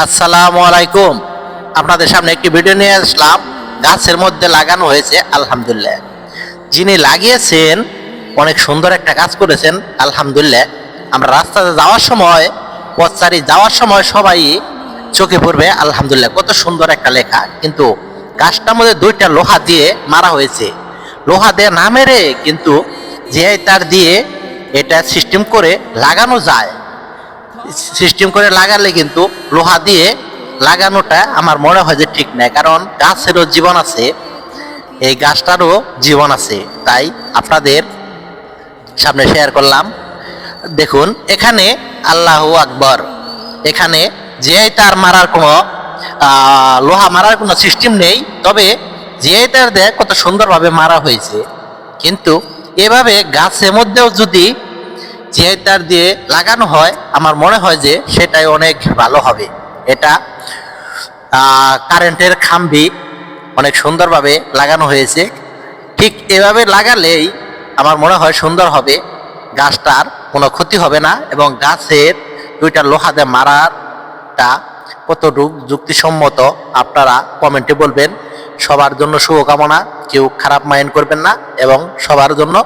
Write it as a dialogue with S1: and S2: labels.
S1: আসসালামু আলাইকুম। আপনাদের সামনে একটি ভিডিও নিয়ে আসলাম। গাছের মধ্যে লাগানো হয়েছে আলহামদুলিল্লাহ। যিনি লাগিয়েছেন অনেক সুন্দর একটা কাজ করেছেন আলহামদুলিল্লাহ। আমরা রাস্তাতে যাওয়ার সময়, পথচারী যাওয়ার সময় সবাই চোখে পড়বে আলহামদুলিল্লাহ, কত সুন্দর একটা লেখা। কিন্তু গাছটার মধ্যে দুইটা লোহা দিয়ে মারা হয়েছে। লোহা দিয়ে না মেরে কিন্তু যে তার দিয়ে এটা সিস্টেম করে লাগানো যায়। সিস্টেম করে লাগালে কিন্তু লোহা দিয়ে লাগানোটা আমার মনে হয় যে ঠিক নাই, কারণ গাছেরও জীবন আছে, এই গাছটারও জীবন আছে। তাই আপনাদের সামনে শেয়ার করলাম। দেখুন এখানে আল্লাহু আকবার, এখানে যে তার মারার কোনো লোহা মারার কোনো সিস্টেম নেই, তবে যে তার দিয়ে কত সুন্দরভাবে মারা হয়েছে। কিন্তু এভাবে গাছের মধ্যেও যদি যে তার দিয়ে লাগানো হয়, আমার মনে হয় যে সেটাই অনেক ভালো হবে। এটা কারেন্টের খাম্বি অনেক সুন্দরভাবে লাগানো হয়েছে। ঠিক এভাবে লাগালেই আমার মনে হয় সুন্দর হবে, গাছটার কোনো ক্ষতি হবে না এবং গাছের দুইটা লোহা দিয়ে মারাটা কতটুক যুক্তিসম্মত আপনারা কমেন্টে বলবেন। সবার জন্য শুভকামনা, কেউ খারাপ মাইন্ড করবেন না এবং সবার জন্য